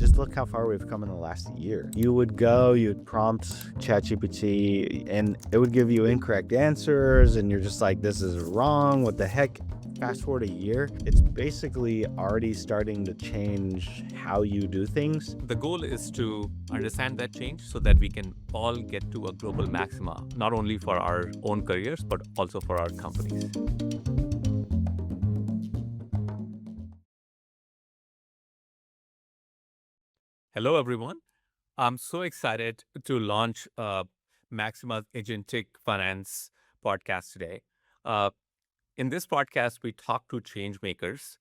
just look how far we've come in the last year. You'd prompt ChatGPT, and it would give you incorrect answers, and you're just like, this is wrong, what the heck? Fast forward a year, it's basically already starting to change how you do things. The goal is to understand that change so that we can all get to a global maxima, not only for our own careers, but also for our companies. Hello, everyone. I'm so excited to launch Maxima's Agentic Finance podcast today. Uh, in this podcast, we talk to change makers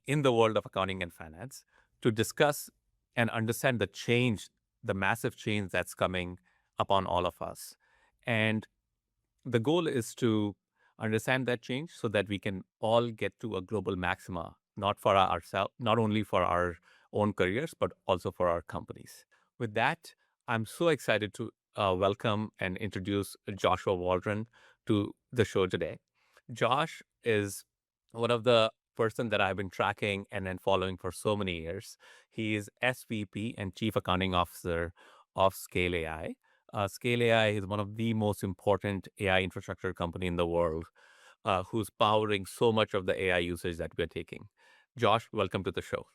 in the world of accounting and finance to discuss and understand the massive change that's coming upon all of us. And the goal is to understand that change so that we can all get to a global maxima, not for ourselves, not only for our own careers, but also for our companies. With that, I'm so excited to welcome and introduce Joshua Waldron to the show today. Josh is one of the person that I've been tracking and then following for so many years. He is SVP and Chief Accounting Officer of Scale AI. Scale AI is one of the most important AI infrastructure company in the world, who's powering so much of the AI usage that we're taking. Josh, welcome to the show.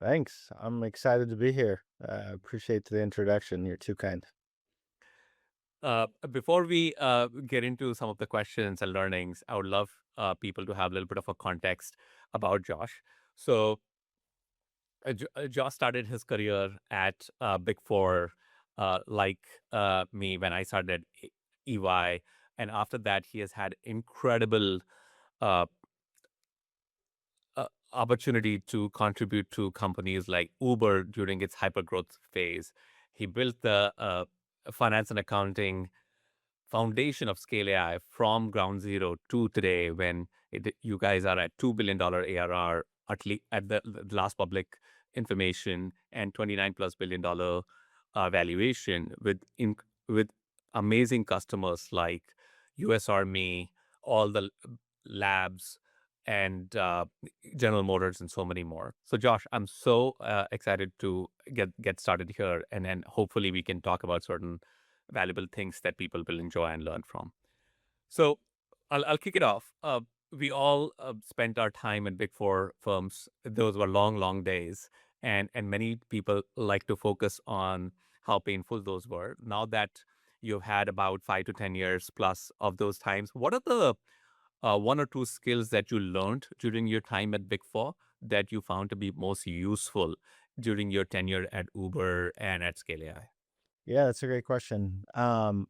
Thanks. I'm excited to be here. Appreciate the introduction. You're too kind. Before we get into some of the questions and learnings, I would love people to have a little bit of a context about Josh. So, Josh started his career at Big Four, like me when I started at EY, and after that, he has had incredible uh, opportunity to contribute to companies like Uber during its hypergrowth phase. He built the finance and accounting foundation of Scale AI from ground zero to today, when you guys are at $2 billion ARR at the last public information, and $29+ billion valuation with amazing customers like US Army, all the labs, and General Motors, and so many more. So, Josh, I'm so excited to get started here, and then hopefully we can talk about certain valuable things that people will enjoy and learn from. So, I'll kick it off. We all spent our time in Big Four firms. Those were long, long days, and many people like to focus on how painful those were. Now that you've had about 5 to 10 years plus of those times, what are the one or two skills that you learned during your time at Big Four that you found to be most useful during your tenure at Uber and at Scale AI? Yeah, that's a great question. I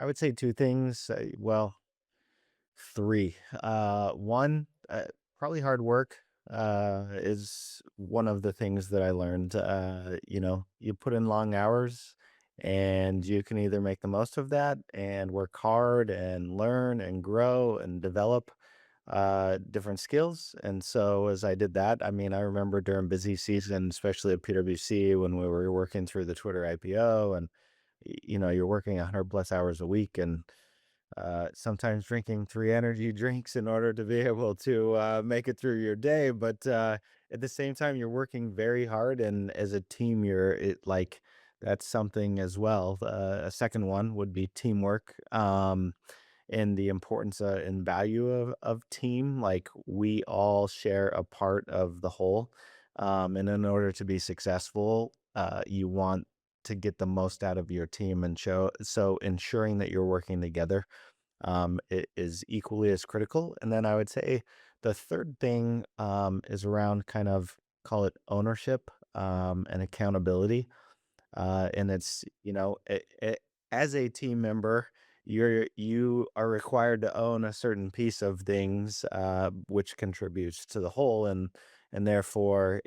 would say two things. Well, three. One, probably hard work is one of the things that I learned. You put in long hours, and you can either make the most of that and work hard and learn and grow and develop different skills. And so as I did that, I mean, I remember during busy season, especially at PwC, when we were working through the Twitter IPO, and you're working 100 plus hours a week, and sometimes drinking 3 energy drinks in order to be able to make it through your day. But at the same time, you're working very hard, and as a team, that's something as well. A second one would be teamwork. And the importance and value of team. Like, we all share a part of the whole. And in order to be successful, you want to get the most out of your team, and so ensuring that you're working together it is equally as critical. And then I would say the third thing is around, kind of, call it ownership and accountability. And it's, as a team member, you are required to own a certain piece of things, which contributes to the whole. And therefore,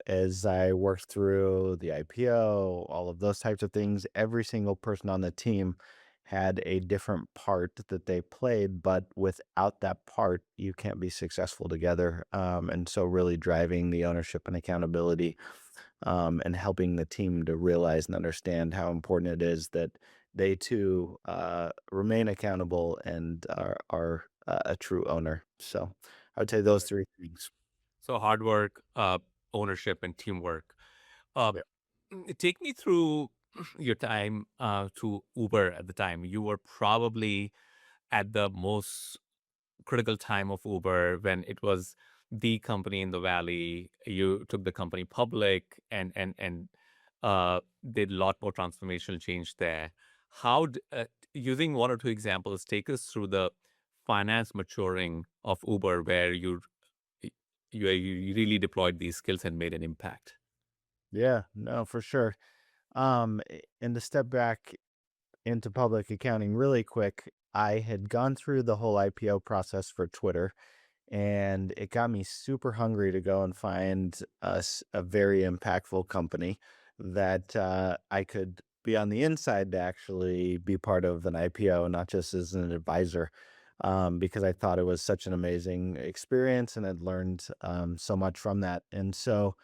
as I worked through the IPO, all of those types of things, every single person on the team had a different part that they played, but without that part, you can't be successful together. And so really driving the ownership and accountability, and helping the team to realize and understand how important it is that they too remain accountable and are a true owner. So I would say those Right. three things. So hard work, ownership, and teamwork. Uh, Yeah. Take me through your time to Uber at the time. You were probably at the most critical time of Uber when it was the company in the valley. You took the company public and did a lot more transformational change there. Using one or two examples, take us through the finance maturing of Uber, where you really deployed these skills and made an impact. Yeah, no, for sure. And to step back into public accounting really quick, I had gone through the whole IPO process for Twitter, and it got me super hungry to go and find us a very impactful company that I could be on the inside to actually be part of an IPO, not just as an advisor. Because I thought it was such an amazing experience and had learned so much from that. And so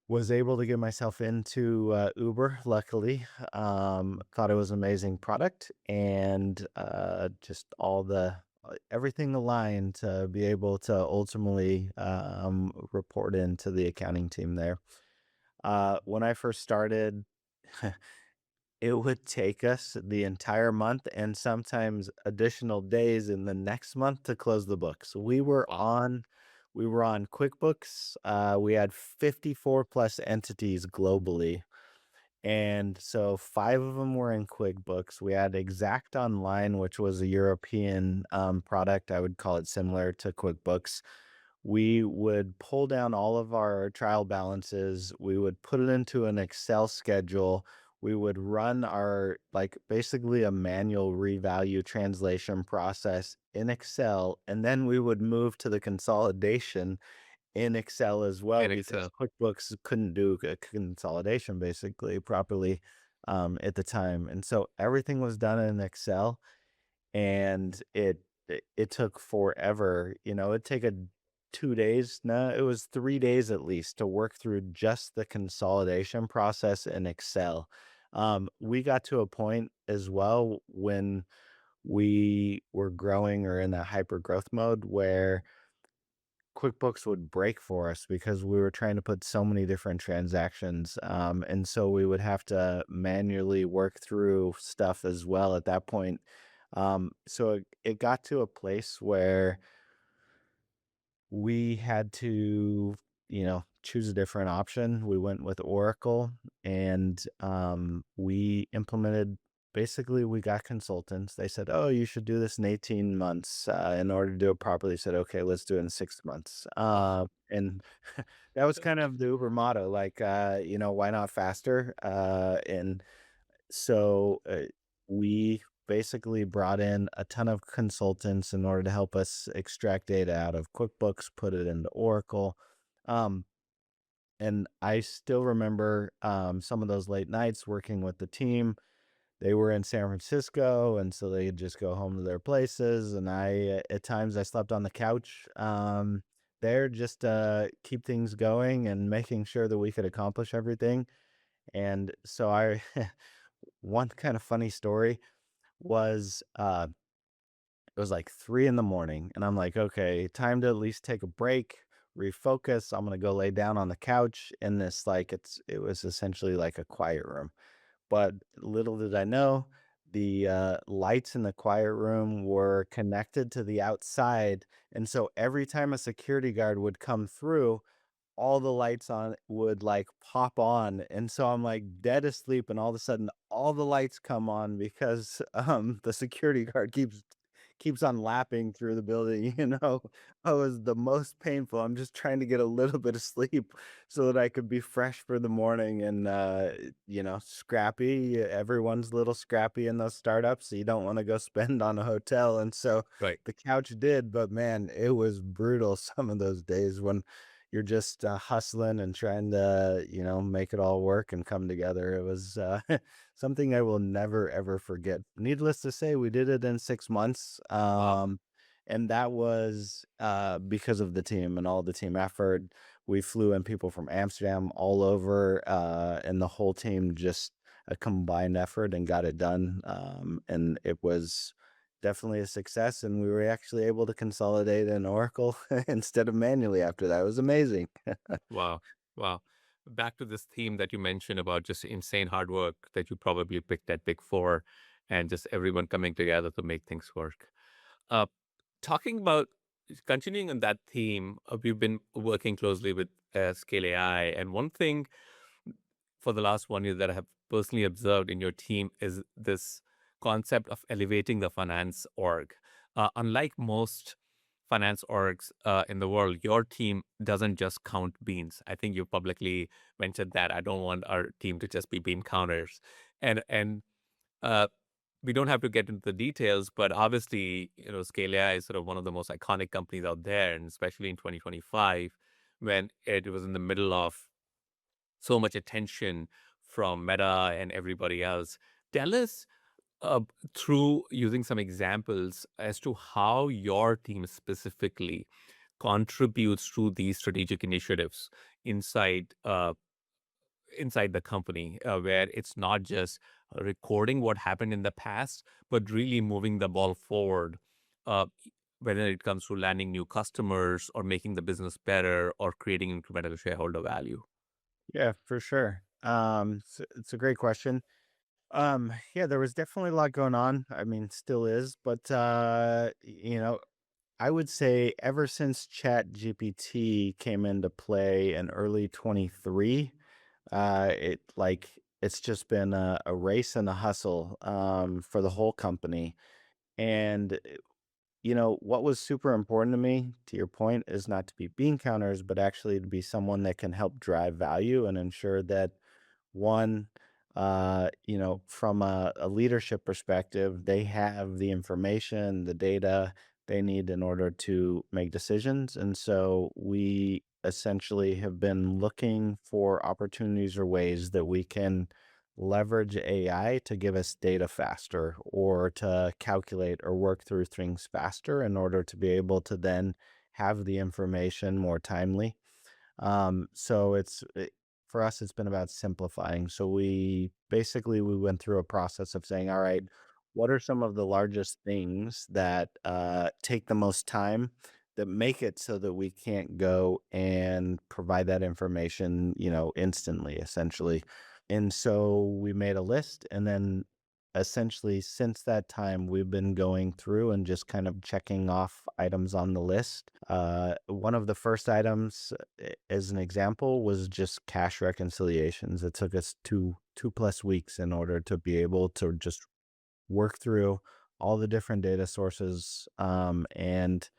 was able to get myself into Uber, luckily. Thought it was an amazing product and just everything aligned to be able to ultimately report into the accounting team there. When I first started, it would take us the entire month and sometimes additional days in the next month to close the books. Wow. We were on QuickBooks. We had 54 plus entities globally. And so 5 of them were in QuickBooks. We had Exact Online, which was a European product. I would call it similar to QuickBooks. We would pull down all of our trial balances. We would put it into an Excel schedule. We would run our, like, basically a manual revalue translation process in Excel. And then we would move to the consolidation in Excel as well In because Excel. QuickBooks couldn't do a consolidation basically properly at the time. And so everything was done in Excel and it took forever. You know, it'd take a 2 days. No, it was 3 days at least to work through just the consolidation process in Excel. We got to a point as well when we were growing or in that hyper growth mode where QuickBooks would break for us because we were trying to put so many different transactions. And so we would have to manually work through stuff as well at that point. So it got to a place where we had to, choose a different option. We went with Oracle and we implemented basically we got consultants. They said, "Oh, you should do this in 18 months in order to do it properly." Said, "Okay, let's do it in 6 months." Wow. And that was kind of the Uber motto, like, why not faster? And so we basically brought in a ton of consultants in order to help us extract data out of QuickBooks, put it into Oracle. Um, and I still remember some of those late nights working with the team. They were in San Francisco, and so they'd just go home to their places. And at times, I slept on the couch there just to keep things going and making sure that we could accomplish everything. And so one kind of funny story was, it was like 3 in the morning, and I'm like, "Okay, time to at least take a break, refocus. I'm gonna go lay down on the couch in this, like, it was essentially like a quiet room." But little did I know, the, lights in the quiet room were connected to the outside, and so every time a security guard would come through, all the lights on would, like, pop on, and so I'm, like, dead asleep, and all of a sudden, all the lights come on because, the security guard keeps on lapping through the building, you know? Oh, it was the most painful. I'm just trying to get a little bit of sleep so that I could be fresh for the morning and, scrappy. Everyone's a little scrappy in those startups, so you don't wanna go spend on a hotel, and so Right. the couch did, but man, it was brutal some of those days when you're just, hustling and trying to, make it all work and come together. It was, something I will never, ever forget. Needless to say, we did it in 6 months, Wow. and that was, because of the team and all the team effort. We flew in people from Amsterdam, all over, and the whole team just a combined effort and got it done, and it was definitely a success, and we were actually able to consolidate in Oracle instead of manually after that. It was amazing. Wow. Wow. back to this theme that you mentioned about just insane hard work that you probably picked at Big Four and just everyone coming together to make things work. Uh, Talking about continuing on that theme, we've been working closely with Scale AI, and one thing for the last 1 year that I have personally observed in your team is this concept of elevating the finance org. Unlike most finance orgs in the world, your team doesn't just count beans. I think you publicly mentioned that. I don't want our team to just be bean counters, and uh, we don't have to get into the details, but obviously, Scale AI is sort of one of the most iconic companies out there, and especially in 2025, when it was in the middle of so much attention from Meta and everybody else. Tell us uh, through using some examples as to how your team specifically contributes to these strategic initiatives inside inside the company, where it's not just recording what happened in the past, but really moving the ball forward. Uh, Whether it comes to landing new customers or making the business better or creating incremental shareholder value. Yeah, for sure. It's a great question. Yeah, there was definitely a lot going on. I mean, still is, but I would say ever since Chat GPT came into play in early 23, it's just been a race and a hustle for the whole company. And what was super important to me, to your point, is not to be bean counters, but actually to be someone that can help drive value and ensure that one, from a leadership perspective, they have the information, the data they need in order to make decisions. And so we essentially have been looking for opportunities or ways that we can leverage AI to give us data faster or to calculate or work through things faster in order to be able to then have the information more timely. For us, it's been about simplifying. So we went through a process of saying, all right, what are some of the largest things that take the most time that make it so that we can't go and provide that information, instantly, essentially. And so we made a list, and then essentially since that time, we've been going through and just kind of checking off items on the list. One of the first items, as an example, was just cash reconciliations. It took us two plus weeks in order to be able to just work through all the different data sources, and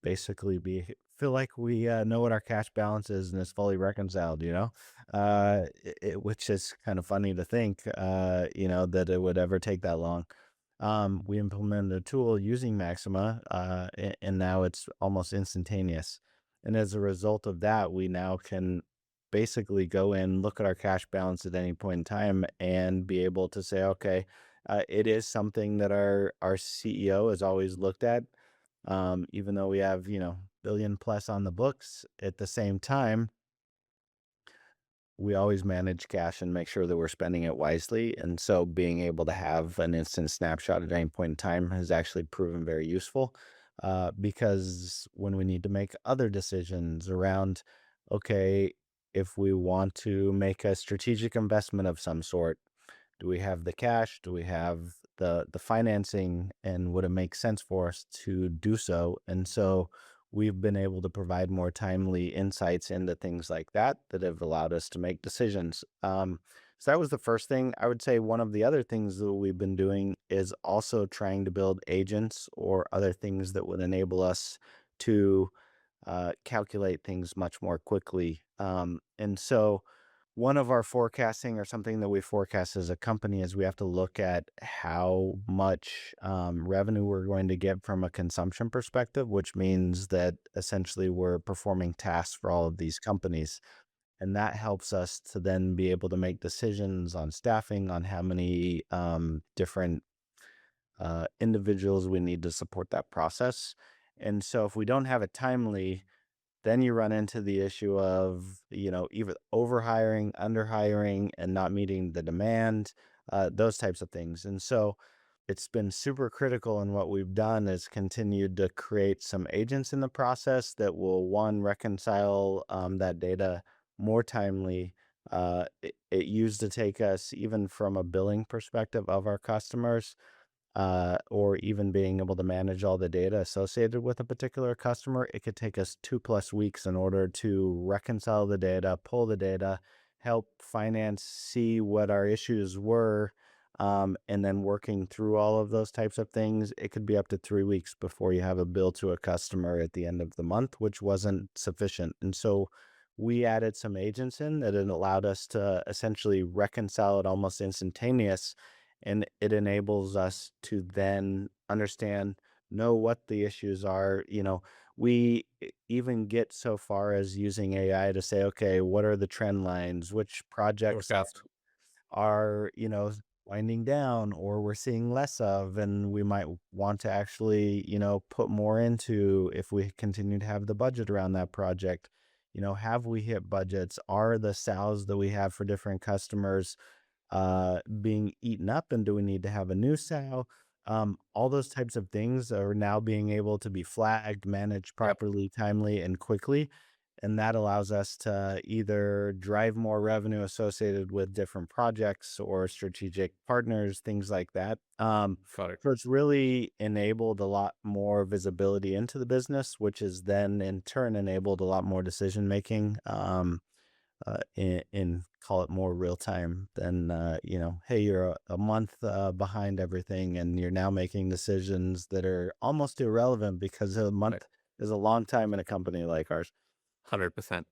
basically be feel like we know what our cash balance is and is fully reconciled, which is kind of funny to think, that it would ever take that long. We implemented a tool using Maxima, and now it's almost instantaneous. And as a result of that, we now can basically go in, look at our cash balance at any point in time, and be able to say, okay, it is something that our CEO has always looked at. Even though we have, billion plus on the books, at the same time, we always manage cash and make sure that we're spending it wisely. And so being able to have an instant snapshot at any point in time has actually proven very useful, because when we need to make other decisions around, okay, if we want to make a strategic investment of some sort, do we have the cash? Do we have the financing? And would it make sense for us to do so? And so we've been able to provide more timely insights into things like that that have allowed us to make decisions. So that was the first thing. I would say one of the other things that we've been doing is also trying to build agents or other things that would enable us to calculate things much more quickly. And so one of our forecasting, or something that we forecast as a company, is we have to look at how much revenue we're going to get from a consumption perspective, which means that essentially we're performing tasks for all of these companies. And that helps us to then be able to make decisions on staffing, on how many different individuals we need to support that process. And so if we don't have it timely, then you run into the issue of, either overhiring, underhiring, and not meeting the demand, those types of things. And so it's been super critical. And what we've done is continued to create some agents in the process that will, one, reconcile that data more timely, It used to take us, even from a billing perspective of our customers, or even being able to manage all the data associated with a particular customer, it could take us 2+ weeks in order to reconcile the data, pull the data, help finance see what our issues were, and then working through all of those types of things. It could be up to 3 weeks before you have a bill to a customer at the end of the month, which wasn't sufficient. And so we added some agents in that it allowed us to essentially reconcile it almost instantaneous, and it enables us to then understand, know what the issues are. We even get so far as using AI to say, okay, what are the trend lines, which projects Forecast. are, winding down or we're seeing less of, and we might want to actually, put more into if we continue to have the budget around that project. Have we hit budgets? Are the sales that we have for different customers being eaten up, and do we need to have a new sow? All those types of things are now being able to be flagged, managed Yep. properly, timely, and quickly. And that allows us to either drive more revenue associated with different projects or strategic partners, things like that. Got it. So it's really enabled a lot more visibility into the business, which has then in turn enabled a lot more decision making. In call it more real time than, hey, you're a month behind everything, and you're now making decisions that are almost irrelevant because a Right. month is a long time in a company like ours. 100%.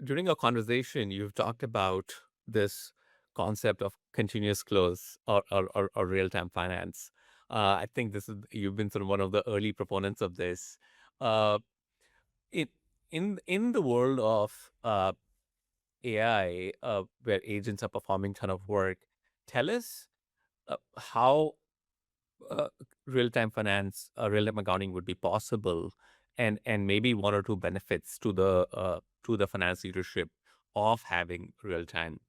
During our conversation, you've talked about this concept of continuous close or real-time finance. I think you've been sort of one of the early proponents of this. Uh, it in the world of AI, where agents are performing ton of work, tell us how uh, real-time finance, real-time accounting would be possible, and maybe one or two benefits to the finance leadership of having real-time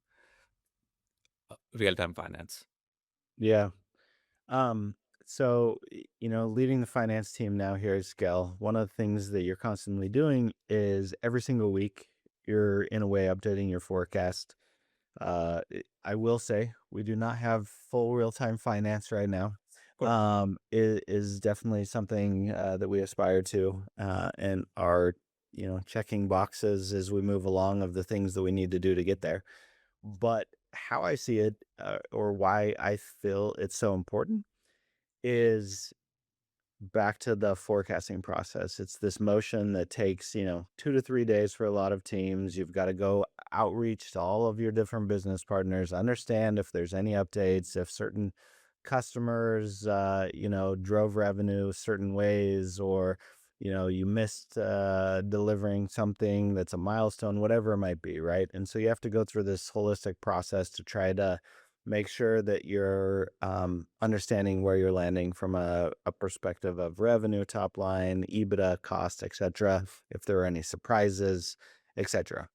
finance. Yeah. Um, so, leading the finance team now here at Scale, one of the things that you're constantly doing is every single week, you're in a way updating your forecast. I will say we do not have full real-time finance right now. Of course. It is definitely something that we aspire to, and are, checking boxes as we move along of the things that we need to do to get there. But how I see it, or why I feel it's so important, is back to the forecasting process. It's this motion that takes, 2 to 3 days for a lot of teams. You've got to go outreach to all of your different business partners, understand if there's any updates, if certain customers, drove revenue certain ways, or, you missed delivering something that's a milestone, whatever it might be, right? And so you have to go through this holistic process to try to make sure that you're understanding where you're landing from a perspective of revenue, top line, EBITDA, cost, etc. If there are any surprises, etc.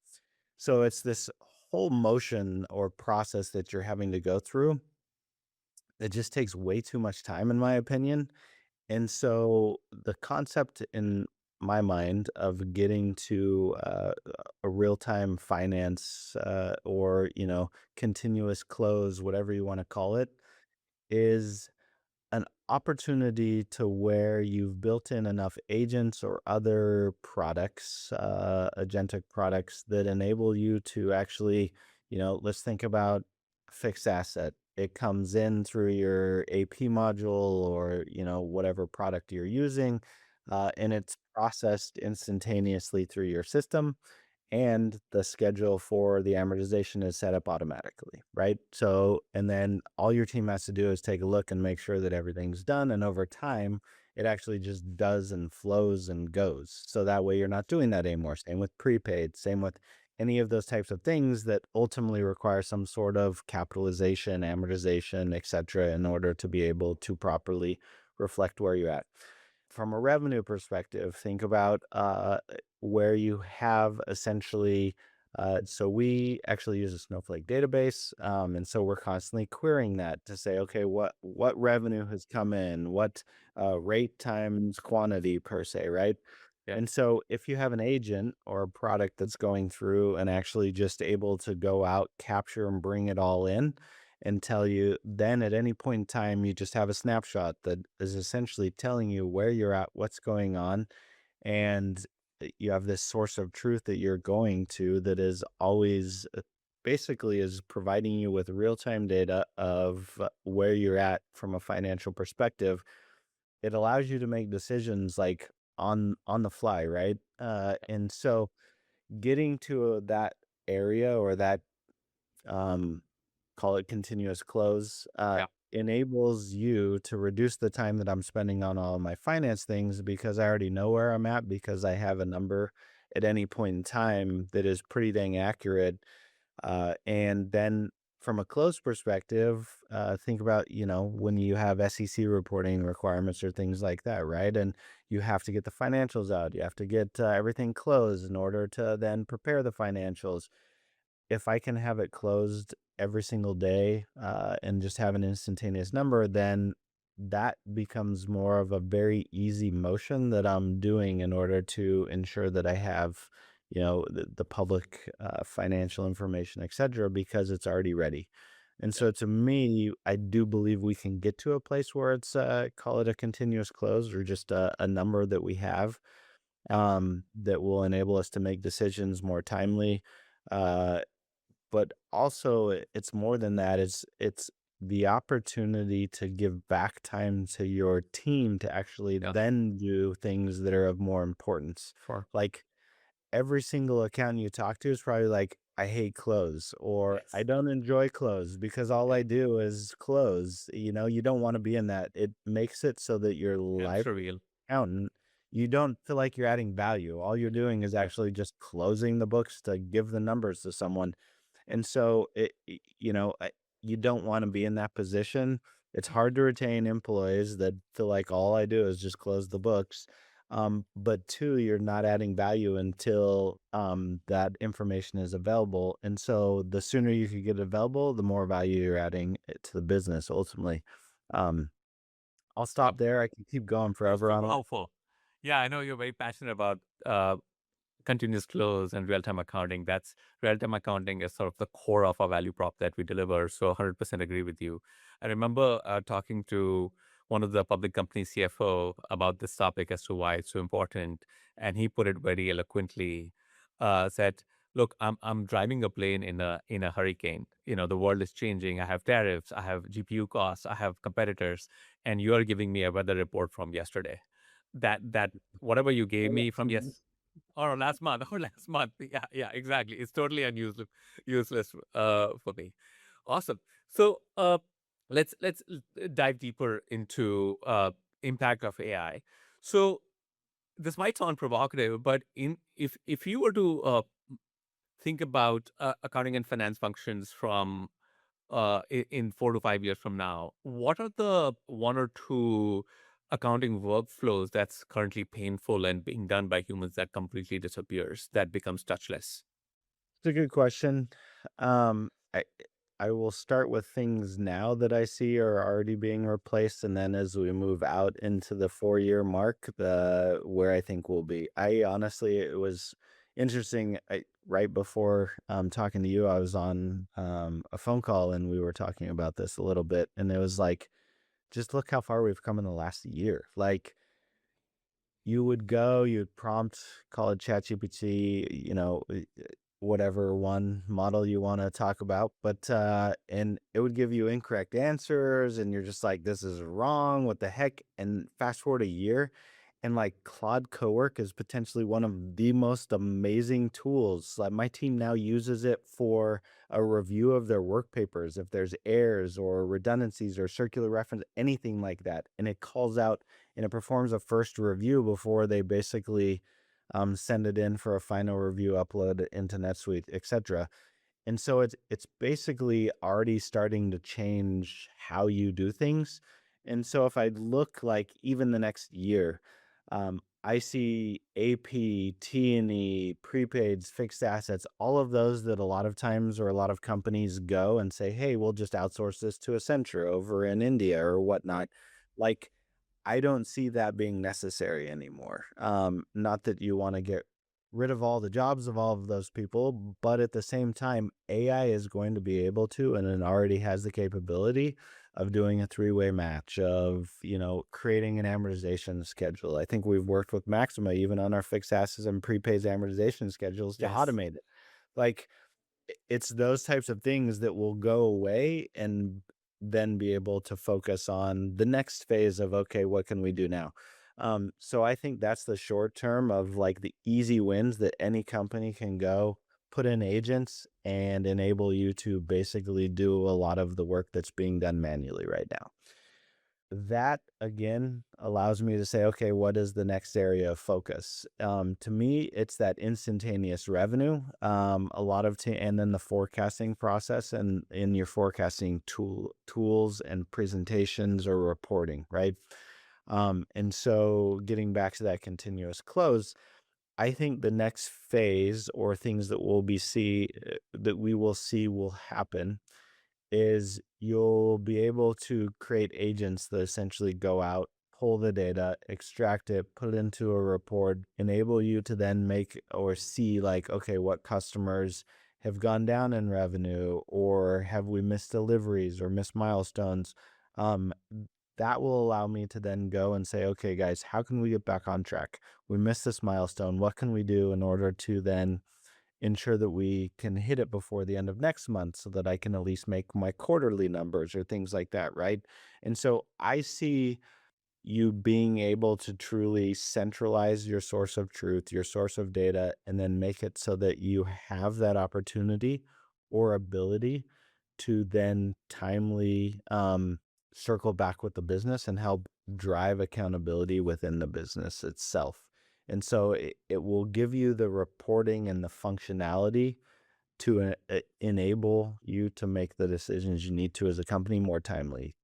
So it's this whole motion or process that you're having to go through that just takes way too much time, in my opinion. And so the concept in my mind of getting to a real time finance, or, continuous close, whatever you want to call it, is an opportunity to where you've built in enough agents or other products, agentic products that enable you to actually, let's think about fixed asset. It comes in through your AP module, or, whatever product you're using, and it's processed instantaneously through your system, and the schedule for the amortization is set up automatically, right? So, and then all your team has to do is take a look and make sure that everything's done. And over time, it actually just does and flows and goes. So that way you're not doing that anymore. Same with prepaid, same with any of those types of things that ultimately require some sort of capitalization, amortization, etc., in order to be able to properly reflect where you're at. From a revenue perspective, think about where you have essentially, so we actually use a Snowflake database, and so we're constantly querying that to say, okay, what revenue has come in, what rate times quantity per se, right? Yeah. And so if you have an agent or a product that's going through and actually just able to go out, capture and bring it all in and tell you, then at any point in time, you just have a snapshot that is essentially telling you where you're at, what's going on, and you have this source of truth that you're going to that is always basically is providing you with real-time data of where you're at from a financial perspective. It allows you to make decisions like on the fly, right? And so getting to that area or that um, call it continuous close, Yeah. enables you to reduce the time that I'm spending on all of my finance things because I already know where I'm at because I have a number at any point in time that is pretty dang accurate. And then from a close perspective, think about, when you have SEC reporting requirements or things like that, right? And you have to get the financials out. You have to get everything closed in order to then prepare the financials. If I can have it closed every single day, and just have an instantaneous number, then that becomes more of a very easy motion that I'm doing in order to ensure that I have, the public financial information, et cetera, because it's already ready. And Yeah. so to me, I do believe we can get to a place where it's call it a continuous close or just a number that we have that will enable us to make decisions more timely. Uh, but also it's more than that. It's the opportunity to give back time to your team to actually Yeah. then do things that are of more importance. Sure. Like every single accountant you talk to is probably like, I hate close or I Yes. don't enjoy close because all Yeah. I do is close. You don't want to be in that. It makes it so that your life Hamster wheel. accountant, you don't feel like you're adding value. All you're doing is Yeah. actually just closing the books to give the numbers to someone. And so you don't want to be in that position. It's hard to retain employees that feel like all I do is just close the books. But two, you're not adding value until that information is available. And so the sooner you can get it available, the more value you're adding to the business ultimately. Um, I'll Yep. stop there. I can keep going That was forever on super it. helpful. Yeah, I know you're very passionate about uh, continuous close and real-time accounting. That's real-time accounting is sort of the core of our value prop that we deliver. So 100% agree with you. I remember talking to one of the public company CFO about this topic as to why it's so important, and he put it very eloquently. Said, "Look, I'm driving a plane in a hurricane. You know, the world is changing. I have tariffs. I have GPU costs. I have competitors, and you are giving me a weather report from yesterday. That whatever you gave me from or last month, or last month. Yeah, yeah, exactly. It's totally useless for me. Awesome. So let's dive deeper into impact of AI. So this might sound provocative, but in if you were to think about accounting and finance functions from in 4 to 5 years from now, what are the one or two accounting workflows that's currently painful and being done by humans that completely disappears, that becomes touchless? It's a good question. Um, I I will start with things now that I see are already being replaced, and then as we move out into the 4-year mark, the where I think we'll be. I honestly, it was interesting. Right before talking to you, I was on a phone call, and we were talking about this a little bit, and it was like, just look how far we've come in the last year. Like you'd prompt, call it ChatGPT, whatever one model you want to talk about, but and it would give you incorrect answers, and you're just like, this is wrong. What the heck? And fast forward a year, and like Claude Cowork is potentially one of the most amazing tools. Like my team now uses it for a review of their work papers, if there's errors or redundancies or circular reference, anything like that, and it calls out and it performs a first review before they basically send it in for a final review, upload it into NetSuite, etc. And so it's basically already starting to change how you do things. And so if I look like even the next year, I see AP, T&E, prepaids, fixed assets, all of those that a lot of times or a lot of companies go and say, hey, we'll just outsource this to Accenture over in India or whatnot. Like I don't see that being necessary anymore. Not that you want to get rid of all the jobs of all of those people, but at the same time, AI is going to be able to, and it already has the capability of doing a three-way match of, creating an amortization schedule. I think we've worked with Maxima even on our fixed assets and prepays amortization schedules to Yes, automate it. Like, it's those types of things that will go away and then be able to focus on the next phase of, okay, what can we do now? So I think that's the short term of like the easy wins that any company can go put in agents and enable you to basically do a lot of the work that's being done manually right now. That again allows me to say, okay, what is the next area of focus? To me, it's that instantaneous revenue. A lot of and then the forecasting process and in your forecasting tools and presentations or reporting, right? And so getting back to that continuous close, I think the next phase or things that that we will see will happen is you'll be able to create agents that essentially go out, pull the data, extract it, put it into a report, enable you to then make or see like, okay, what customers have gone down in revenue, or have we missed deliveries or missed milestones? Um, that will allow me to then go and say, okay, guys, how can we get back on track? We missed this milestone. What can we do in order to then ensure that we can hit it before the end of next month so that I can at least make my quarterly numbers or things like that, right? And so I see you being able to truly centralize your source of truth, your source of data, and then make it so that you have that opportunity or ability to then timely circle back with the business and help drive accountability within the business itself. And so it will give you the reporting and the functionality to enable you to make the decisions you need to as a company more timely.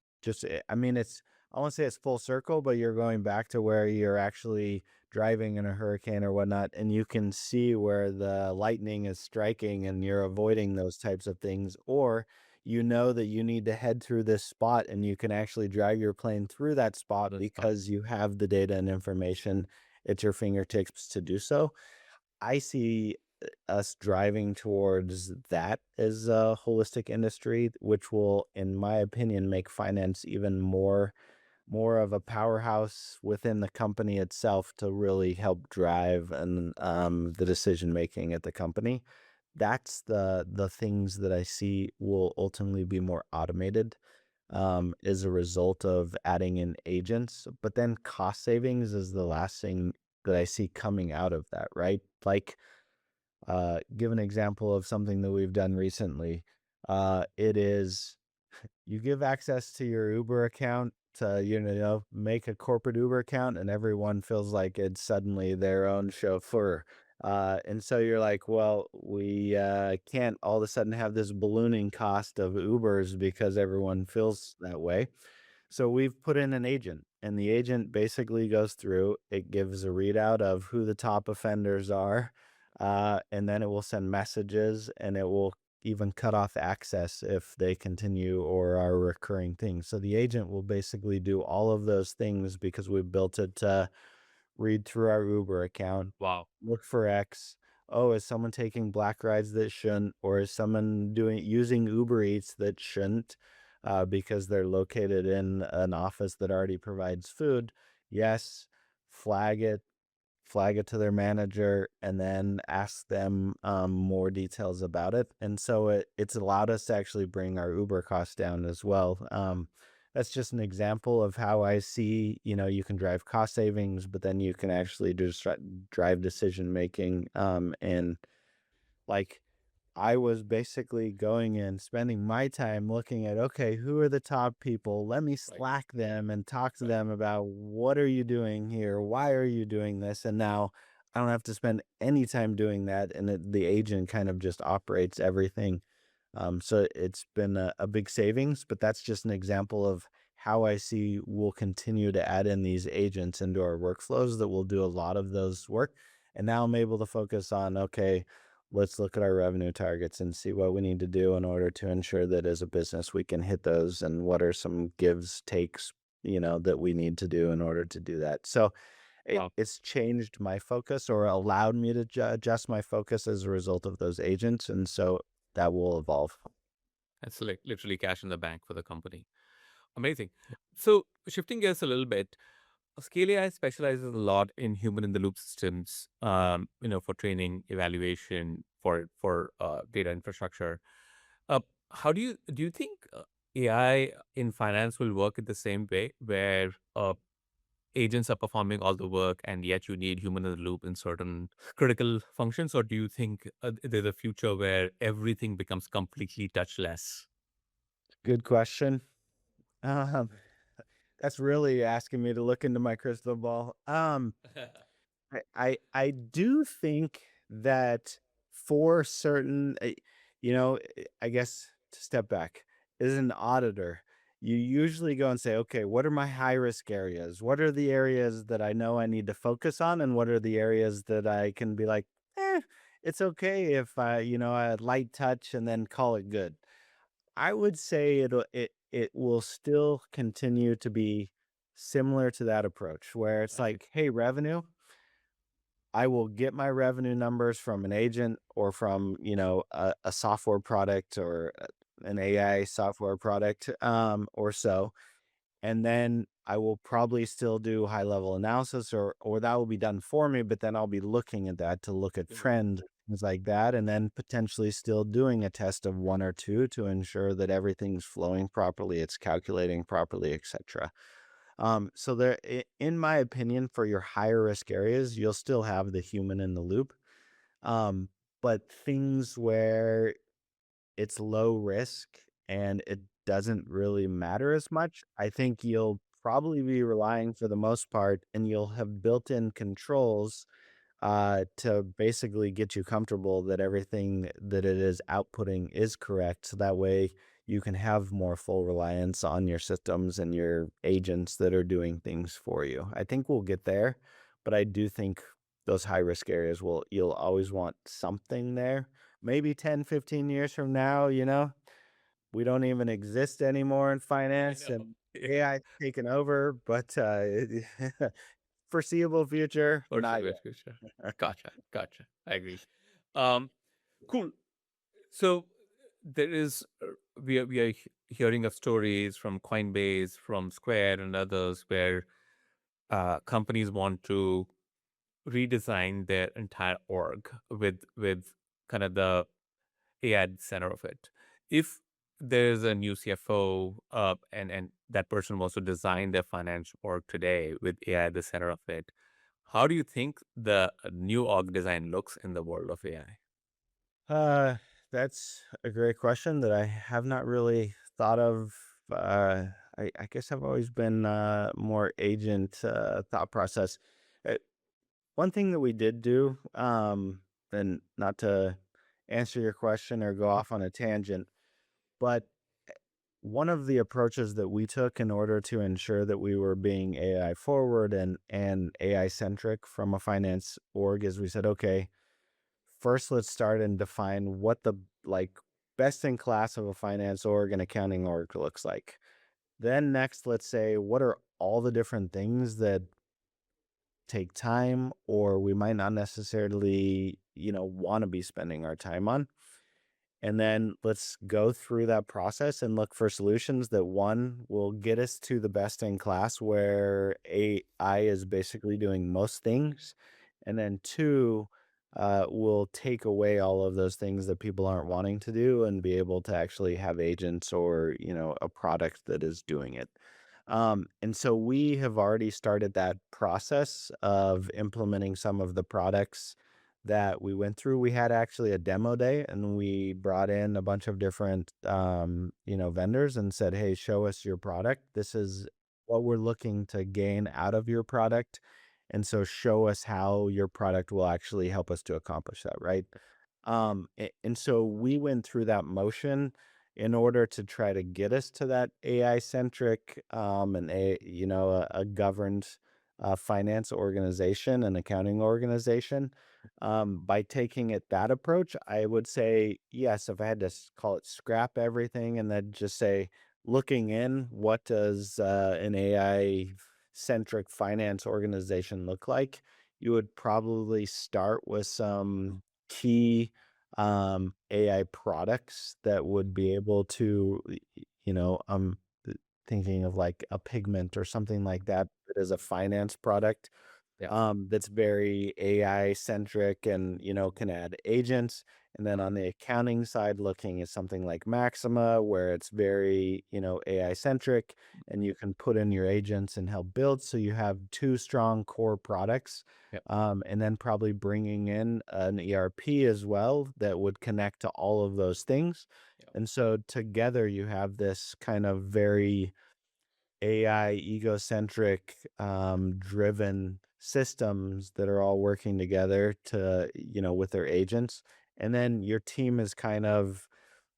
I mean, I won't say it's full circle, but you're going back to where you're actually driving in a hurricane or whatnot, and you can see where the lightning is striking and you're avoiding those types of things, or you know that you need to head through this spot and you can actually drive your plane through that spot that's fine. because you have the data and information at your fingertips to do so. I see us driving towards that as a holistic industry, which will, in my opinion, make finance even more of a powerhouse within the company itself to really help drive and the decision making at the company. That's the things that I see will ultimately be more automated as a result of adding in agents. But then cost savings is the last thing that I see coming out of that, right? Like, give an example of something that we've done recently. It is you give access to your Uber account to, make a corporate Uber account, and everyone feels like it's suddenly their own chauffeur. And so you're like, well, we can't all of a sudden have this ballooning cost of Ubers because everyone feels that way. So we've put in an agent, and the agent basically goes through, it gives a readout of who the top offenders are, and then it will send messages and it will even cut off access if they continue or are recurring things. So the agent will basically do all of those things because we built it to read through our Uber account, Wow. look for X. Oh, is someone taking black rides that shouldn't, or is someone using Uber Eats that shouldn't, because they're located in an office that already provides food? Yes, flag it, to their manager, and then ask them more details about it. And so it's allowed us to actually bring our Uber costs down as well. That's just an example of how I see, you can drive cost savings, but then you can actually just drive decision making. And like I was basically going and spending my time looking at, okay, who are the top people? Let me Right. Slack them and talk to Right. them about what are you doing here? Why are you doing this? And now I don't have to spend any time doing that. And the agent kind of just operates everything. So it's been a big savings, but that's just an example of how I see we'll continue to add in these agents into our workflows that will do a lot of those work. And now I'm able to focus on, okay, let's look at our revenue targets and see what we need to do in order to ensure that as a business we can hit those and what are some gives, takes, that we need to do in order to do that. So Wow, it's changed my focus or allowed me to adjust my focus as a result of those agents. And so that will evolve. that's like literally cash in the bank for the company. Amazing. So shifting gears a little bit, Scale AI specializes a lot in human in the loop systems, for training, evaluation, for data infrastructure. Uh, how do you think AI in finance will work in the same way, where agents are performing all the work, and yet you need human in the loop in certain critical functions, or do you think there's a future where everything becomes completely touchless? Good question. Um, that's really asking me to look into my crystal ball. I do think that for certain, I guess to step back, as an auditor, you usually go and say, okay, what are my high risk areas? What are the areas that I know I need to focus on? And what are the areas that I can be like, eh, it's okay if I light touch and then call it good. I would say it will still continue to be similar to that approach where it's I see. like, hey, revenue, I will get my revenue numbers from an agent or from, a software product or an AI software product, or so. And then I will probably still do high level analysis or that will be done for me, but then I'll be looking at that to look at Mhm. trend, things like that, and then potentially still doing a test of one or two to ensure that everything's flowing properly, it's calculating properly, etc. So in my opinion, for your higher risk areas, you'll still have the human in the loop. Um, but things where it's low risk and it doesn't really matter as much, I think you'll probably be relying for the most part, and you'll have built-in controls to basically get you comfortable that everything that it is outputting is correct. So that way you can have more full reliance on your systems and your agents that are doing things for you. I think we'll get there, but I do think those high risk areas you'll always want something there. Maybe 10, 15 years from now, we don't even exist anymore in I finance know. and Yeah. AI's taken over, but foreseeable future, For not sure, yet. sure. Gotcha, gotcha. I agree. Um, cool. So there is we are hearing of stories from Coinbase, from Square, and others where companies want to redesign their entire org with kind of the AI at the center of it. If there's a new CFO, and that person wants to design their finance org today with AI at the center of it, how do you think the new org design looks in the world of AI? Uh, that's a great question that I have not really thought of. I guess I've always been more agent thought process. Uh, One thing that we did do, and not to answer your question or go off on a tangent, but one of the approaches that we took in order to ensure that we were being AI forward and AI centric from a finance org is we said, okay, first, let's start and define what the like best in class of a finance org and accounting org looks like. Then next, let's say what are all the different things that take time or we might not necessarily, want to be spending our time on. And then let's go through that process and look for solutions that one will get us to the best in class where AI is basically doing most things. And then two, will take away all of those things that people aren't wanting to do and be able to actually have agents or, a product that is doing it. And so we have already started that process of implementing some of the products that we went through. We had actually a demo day and we brought in a bunch of different, vendors and said, hey, show us your product. This is what we're looking to gain out of your product. And so show us how your product will actually help us to accomplish that, right? And so we went through that motion in order to try to get us to that AI centric, and a governed finance organization and accounting organization. By taking it that approach, I would say yes. If I had to call it scrap everything and then just say looking in, what does an AI centric finance organization look like? You would probably start with some key AI products that would be able to, you know, thinking of like a pigment or something like that is a finance product Yeah. that's very AI centric and, can add agents. And then on the accounting side, looking at something like Maxima, where it's very, AI centric and you can put in your agents and help build. So you have two strong core products. Yeah. And then probably bringing in an ERP as well that would connect to all of those things. Yeah. And so together you have this kind of very AI egocentric, driven systems that are all working together to, with their agents. And then your team is kind of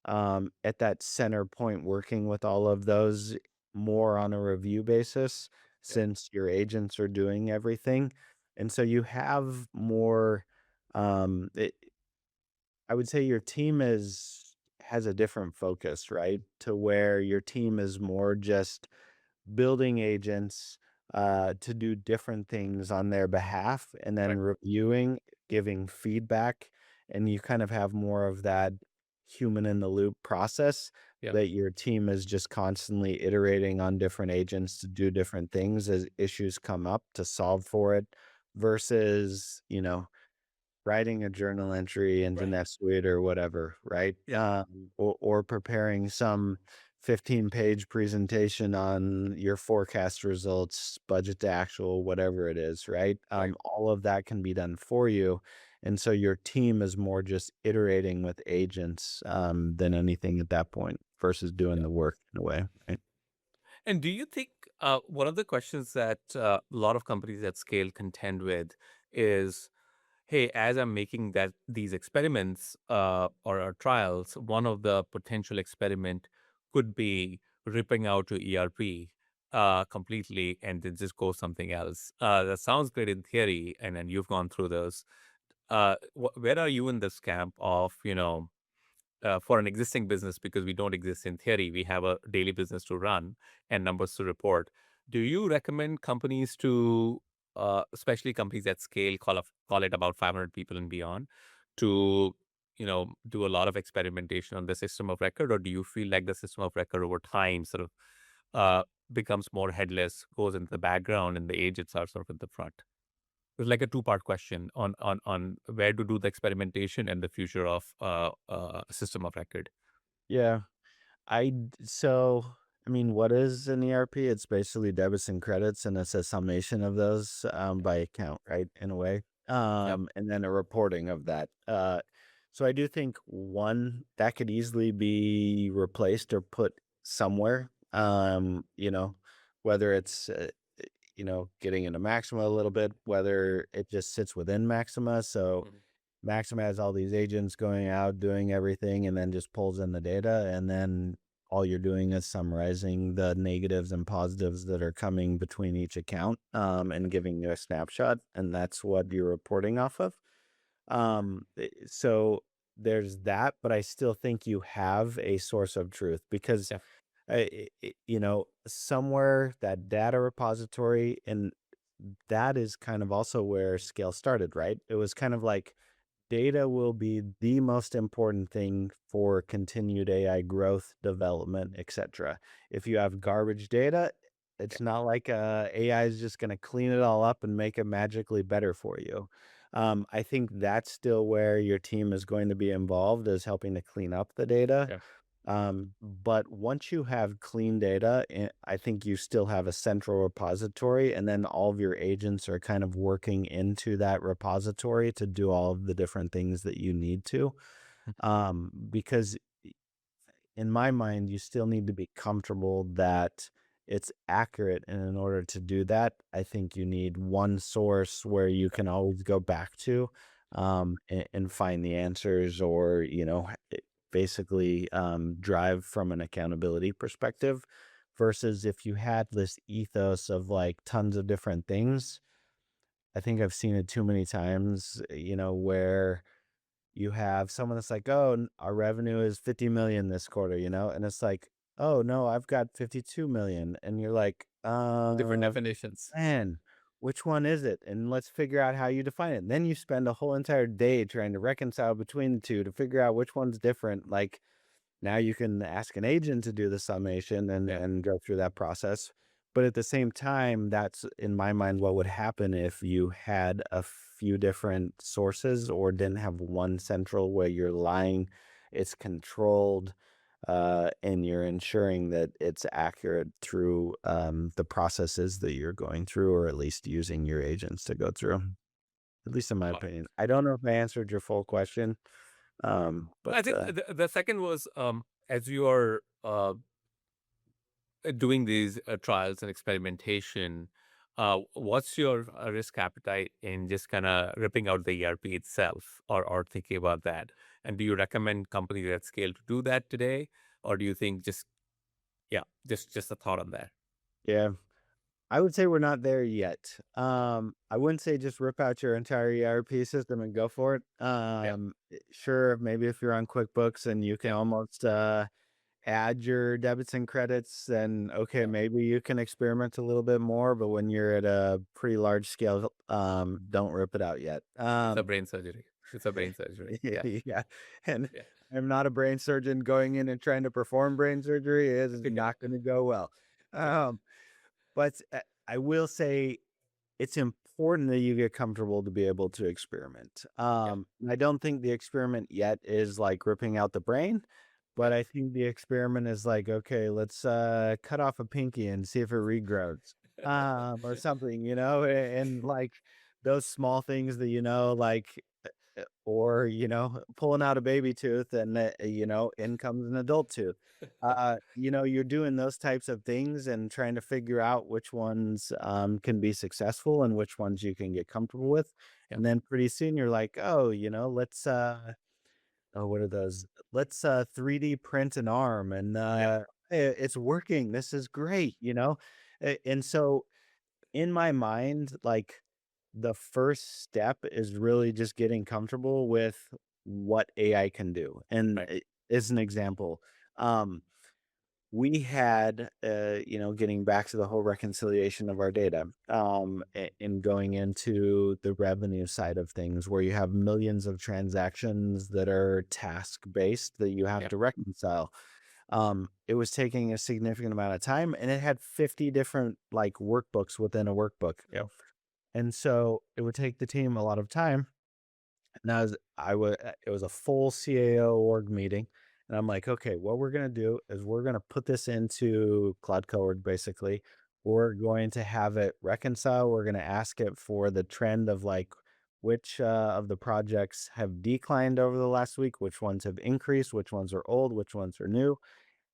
at that center point working with all of those more on a review basis Yeah. since your agents are doing everything. And so you have more, I would say your team has a different focus, right? To where your team is more just building agents to do different things on their behalf and then Right. reviewing, giving feedback. And you kind of have more of that human in the loop process Yeah. that your team is just constantly iterating on different agents to do different things as issues come up to solve for it versus, writing a journal entry into Right. NetSuite or whatever, right? Yeah. Or preparing some 15-page presentation on your forecast results, budget to actual, whatever it is, right? Right. All of that can be done for you. And so your team is more just iterating with agents than anything at that point versus doing Yeah. the work in a way, right? And do you think one of the questions that a lot of companies at scale contend with is, hey, as I'm making these experiments or trials, one of the potential experiment could be ripping out your ERP completely and then just go something else. That sounds great in theory, and then you've gone through those. Where are you in this camp of, for an existing business, because we don't exist in theory, we have a daily business to run and numbers to report. Do you recommend companies to, especially companies at scale, call it about 500 people and beyond, to do a lot of experimentation on the system of record, or do you feel like the system of record over time sort of uh, becomes more headless, goes into the background, and the agents are sort of at the front? It's like a two-part question on where to do the experimentation and the future of system of record. Yeah. So, I mean, what is an ERP? It's basically debits and credits, and it's a summation of those by account, right? In a way, Yep. and then a reporting of that. So I do think one that could easily be replaced or put somewhere. Whether it's getting into Maxima a little bit, whether it just sits within Maxima. So Mhm. Maxima has all these agents going out, doing everything, and then just pulls in the data. And then all you're doing is summarizing the negatives and positives that are coming between each account and giving you a snapshot. And that's what you're reporting off of. So there's that, but I still think you have a source of truth because, Yeah. somewhere that data repository and that is kind of also where scale started, right? It was kind of like, data will be the most important thing for continued AI growth, development, etc. If you have garbage data, Yeah. it's not like AI is just going to clean it all up and make it magically better for you. I think that's still where your team is going to be involved, is helping to clean up the data. Yeah. But once you have clean data, I think you still have a central repository, and then all of your agents are kind of working into that repository to do all of the different things that you need to. Because in my mind, you still need to be comfortable that it's accurate. And in order to do that, I think you need one source where you can always go back to and find the answers or, basically drive from an accountability perspective versus if you had this ethos of like tons of different things. I think I've seen it too many times, where you have someone that's like, "Oh, our revenue is 50 million this quarter," and it's like, oh no, I've got 52 million. And you're like, Different definitions. man, which one is it? And let's figure out how you define it. And then you spend a whole entire day trying to reconcile between the two to figure out which one's different. Like, now you can ask an agent to do the summation and Yeah, go through that process. But at the same time, that's in my mind what would happen if you had a few different sources or didn't have one central where you're lying, it's controlled, and you're ensuring that it's accurate through the processes that you're going through, or at least using your agents to go through. At least in my got it. opinion. I don't know if I answered your full question, But but I think the second was, as you are doing these trials and experimentation, what's your risk appetite in just kind of ripping out the ERP itself, or thinking about that? And do you recommend companies at scale to do that today, or do you think just yeah, just a thought on that? yeah. I would say we're not there yet. I wouldn't say just rip out your entire ERP system and go for it. Yeah, Sure, maybe if you're on QuickBooks and you can yeah, almost add your debits and credits, then okay, yeah. maybe you can experiment a little bit more. But when you're at a pretty large scale, don't rip it out yet. It's a brain surgery. It's a brain surgery. Yeah, Yeah, and yeah. I'm not a brain surgeon going in and trying to perform brain surgery. It is Yeah, not going to go well. yeah, Um, but I will say it's important that you get comfortable to be able to experiment. yeah, I don't think the experiment yet is like ripping out the brain, but yeah. I think the experiment is like, okay, let's cut off a pinky and see if it regrows. Or something, and like those small things that like or pulling out a baby tooth and in comes an adult tooth. You're doing those types of things and trying to figure out which ones can be successful and which ones you can get comfortable with. Yeah, And then pretty soon you're like, oh, let's oh, what are those? Let's 3D print an arm and yeah, it's working. This is great. And so in my mind, like the first step is really just getting comfortable with what AI can do. And right. as an example, um, we had, getting back to the whole reconciliation of our data, in going into the revenue side of things, where you have millions of transactions that are task based that you have Yeah, to reconcile. It was taking a significant amount of time, and it had 50 different like workbooks within a workbook. yeah, And so it would take the team a lot of time. And it was a full CAO org meeting. And I'm like, okay, what we're going to do is we're going to put this into Cloud Code, basically. We're going to have it reconcile. We're going to ask it for the trend of like which of the projects have declined over the last week, which ones have increased, which ones are old, which ones are new,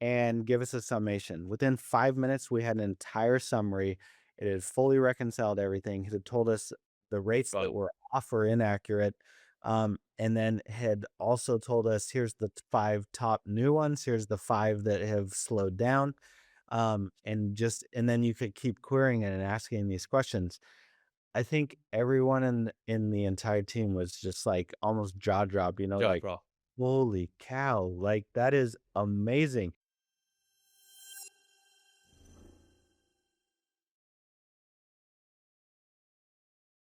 and give us a summation. Within 5 minutes, we had an entire summary. It had fully reconciled everything. It had told us the rates got that it. were off or inaccurate. And then had also told us here's the five top new ones, here's the five that have slowed down. And then you could keep querying it and asking these questions. I think everyone in the entire team was just like almost jaw drop, Jaw like, draw. holy cow, like that is amazing.